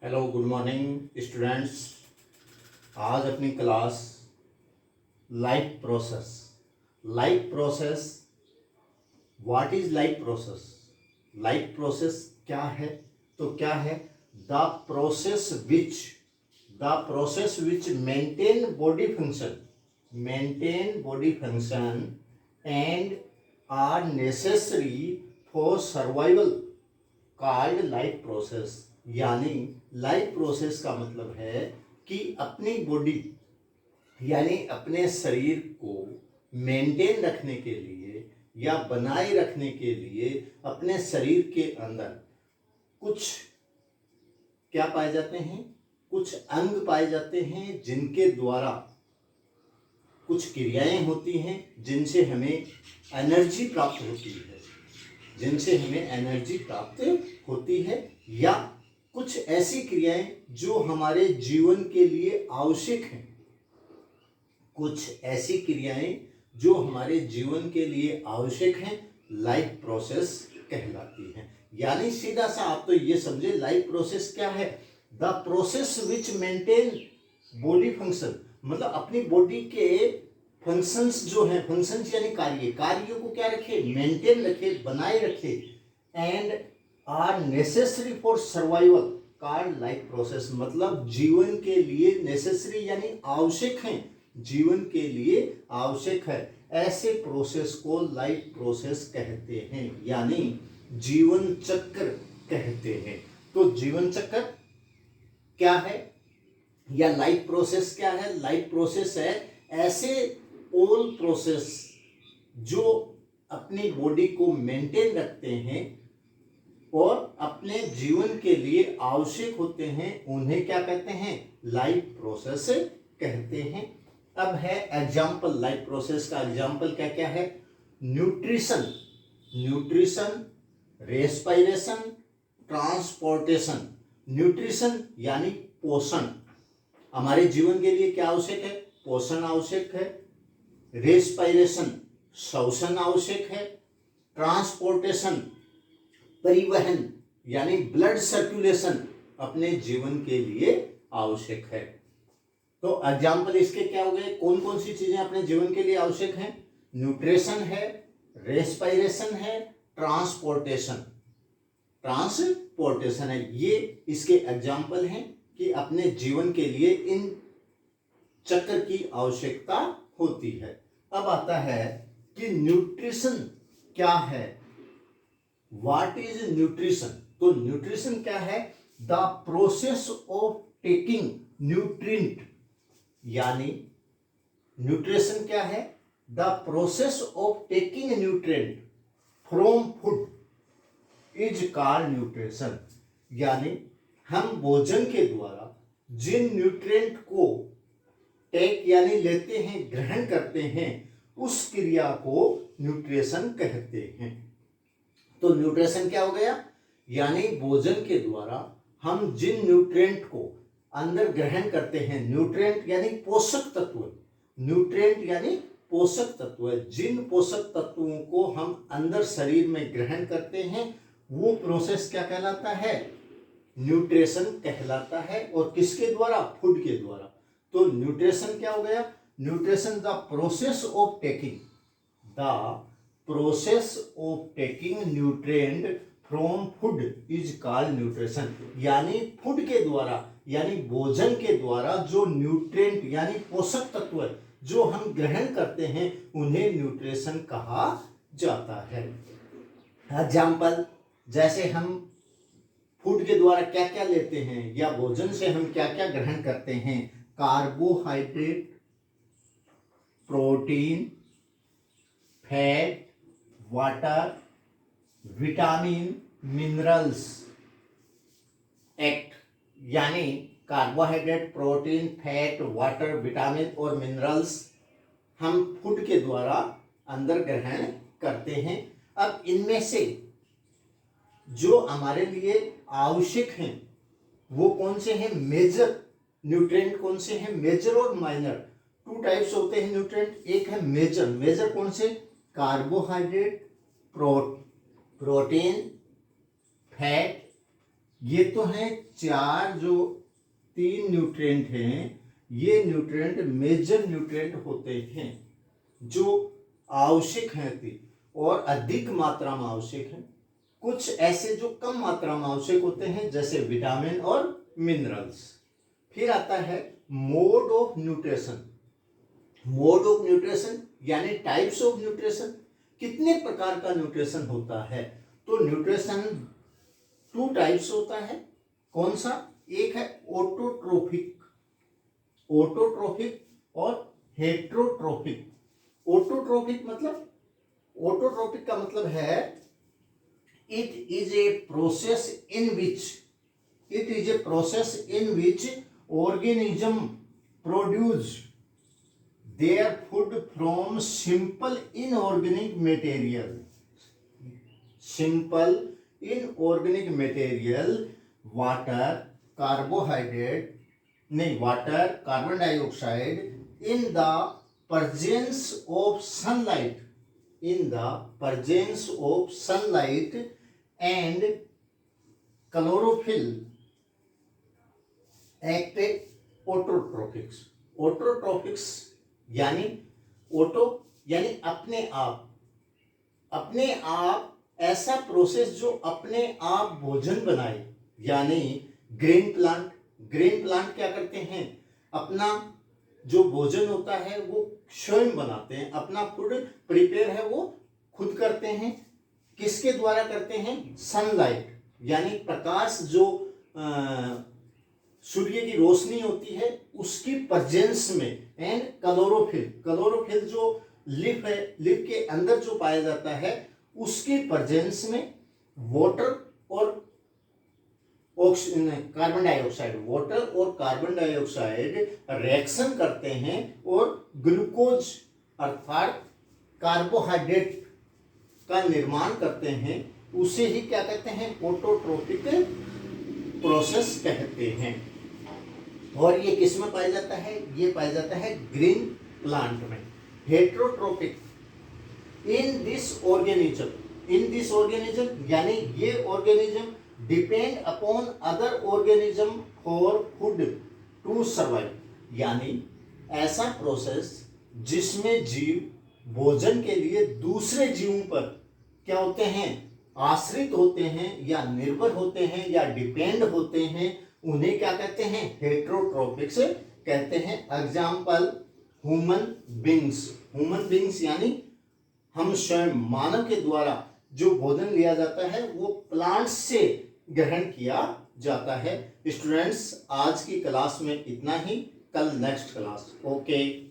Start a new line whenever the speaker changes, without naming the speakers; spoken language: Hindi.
Hello good morning students. आज अपनी class life process what is life process क्या है? तो क्या है? The process which maintain body function and are necessary for survival called life process. यानी लाइफ प्रोसेस का मतलब है कि अपनी बॉडी यानी अपने शरीर को मेंटेन रखने के लिए या बनाए रखने के लिए अपने शरीर के अंदर कुछ क्या पाए जाते हैं, कुछ अंग पाए जाते हैं जिनके द्वारा कुछ क्रियाएं होती हैं जिनसे हमें एनर्जी प्राप्त होती है या कुछ ऐसी क्रियाएं जो हमारे जीवन के लिए आवश्यक हैं, लाइफ प्रोसेस कहलाती हैं। यानी सीधा सा आप तो ये समझे लाइफ प्रोसेस क्या है? The process which maintain body function, मतलब अपनी बॉडी के फंक्शंस जो हैं, फंक्शंस यानी कार्यों को क्या रखे? मेंटेन रखे, बनाए रखे। And are necessary for survival called life process, मतलब जीवन के लिए नेसेसरी यानी आवश्यक हैं, जीवन के लिए आवश्यक है, ऐसे प्रोसेस को लाइफ प्रोसेस कहते हैं, यानी जीवन चक्र कहते हैं। तो जीवन चक्र क्या है या लाइफ प्रोसेस क्या है? लाइफ प्रोसेस है ऐसे ऑल प्रोसेस जो अपनी बॉडी को मेंटेन रखते हैं और अपने जीवन के लिए आवश्यक होते हैं, उन्हें क्या कहते हैं? लाइफ प्रोसेस कहते हैं। अब है एग्जाम्पल, लाइफ प्रोसेस का एग्जाम्पल क्या क्या है? Nutrition, respiration, transportation. न्यूट्रिशन यानी पोषण, हमारे जीवन के लिए क्या आवश्यक है? पोषण आवश्यक है। रेस्पिरेशन श्वसन आवश्यक है। ट्रांसपोर्टेशन परिवहन यानी ब्लड सर्कुलेशन अपने जीवन के लिए आवश्यक है। तो एग्जाम्पल इसके क्या हो गए? कौन कौन सी चीजें अपने जीवन के लिए आवश्यक हैं? न्यूट्रिशन है, रेस्पिरेशन है, ट्रांसपोर्टेशन है। ये इसके एग्जाम्पल हैं कि अपने जीवन के लिए इन चक्र की आवश्यकता होती है। अब आता है कि न्यूट्रिशन क्या है? What is nutrition? तो न्यूट्रिशन क्या है? The process of taking nutrient, यानी न्यूट्रिशन क्या है? The process of taking nutrient from food is called nutrition. यानी हम भोजन के द्वारा जिन न्यूट्रिएंट को टेक यानी लेते हैं, ग्रहण करते हैं, उस क्रिया को न्यूट्रिशन कहते हैं। तो न्यूट्रिशन क्या हो गया? यानी भोजन के द्वारा हम जिन न्यूट्रिएंट को अंदर ग्रहण करते हैं, न्यूट्रिएंट यानी पोषक तत्व, जिन पोषक तत्वों को हम अंदर शरीर में ग्रहण करते हैं वो प्रोसेस क्या कहलाता है? न्यूट्रिशन कहलाता है। और किसके द्वारा? फूड के द्वारा। तो न्यूट्रिशन क्या हो गया? Nutrition the process of taking nutrient from food is called nutrition. यानी फूड के द्वारा यानी भोजन के द्वारा जो न्यूट्रिएंट यानी पोषक तत्व जो हम ग्रहण करते हैं उन्हें न्यूट्रिशन कहा जाता है। एग्जाम्पल, जैसे हम फूड के द्वारा क्या क्या लेते हैं या भोजन से हम क्या क्या ग्रहण करते हैं? Carbohydrate, protein, fat, water, vitamin, minerals एक्ट, यानी carbohydrate, protein, fat, water, vitamin और मिनरल्स हम फूड के द्वारा अंदर ग्रहण करते हैं। अब इनमें से जो हमारे लिए आवश्यक हैं वो कौन से हैं? मेजर न्यूट्रिएंट कौन से हैं? मेजर और माइनर, टू टाइप्स होते हैं न्यूट्रिएंट। एक है मेजर कौन से? कार्बोहाइड्रेट, प्रोटीन, फैट, ये तो हैं चार जो तीन न्यूट्रिएंट हैं, ये न्यूट्रिएंट मेजर न्यूट्रिएंट होते हैं जो आवश्यक हैं अति और अधिक मात्रा में आवश्यक हैं। कुछ ऐसे जो कम मात्रा में आवश्यक होते हैं जैसे विटामिन और मिनरल्स। फिर आता है mode of nutrition. Mode of nutrition यानी टाइप्स ऑफ न्यूट्रिशन, कितने प्रकार का न्यूट्रिशन होता है। तो न्यूट्रिशन टू टाइप्स होता है। कौन सा? एक है ऑटोट्रोफिक, ऑटोट्रोफिक और हेट्रोट्रोफिक। ऑटोट्रोफिक का मतलब है it is a process in which organism produce their food from simple inorganic material, water, carbon dioxide in the presence of sunlight, and chlorophyll act ऑटोट्रोफिक्स। ऑटोट्रोफिक्स यानी ऑटो यानी अपने आप ऐसा प्रोसेस जो अपने आप भोजन बनाए, यानी ग्रीन प्लांट क्या करते हैं? अपना जो भोजन होता है वो स्वयं बनाते हैं, अपना फूड प्रिपेयर है वो खुद करते हैं। किसके द्वारा करते हैं? सनलाइट यानी प्रकाश, जो सूर्य की रोशनी होती है उसकी प्रेजेंस में, एंड क्लोरोफिल जो लिप है, लिप के अंदर जो पाया जाता है उसकी प्रेजेंस में वाटर और कार्बन डाइऑक्साइड रिएक्शन करते हैं और ग्लूकोज अर्थात कार्बोहाइड्रेट का निर्माण करते हैं। उसे ही क्या कहते हैं? ऑटोट्रोफिक प्रोसेस कहते हैं। और ये किस में पाया जाता है? ये पाया जाता है ग्रीन प्लांट में। हेट्रोट्रोफिक इन दिस ऑर्गेनिज्म यानी ये organism depend upon other organism for food to survive, यानी ऐसा प्रोसेस जिसमें जीव भोजन के लिए दूसरे जीवों पर क्या होते हैं? आश्रित होते हैं या निर्भर होते हैं या डिपेंड होते हैं, उन्हें क्या कहते हैं? हेट्रोट्रोफिक्स कहते हैं। एग्जाम्पल ह्यूमन बींग्स यानी हम स्वयं, मानव के द्वारा जो भोजन लिया जाता है वो प्लांट्स से ग्रहण किया जाता है। स्टूडेंट्स, आज की क्लास में इतना ही, कल नेक्स्ट क्लास। ओके।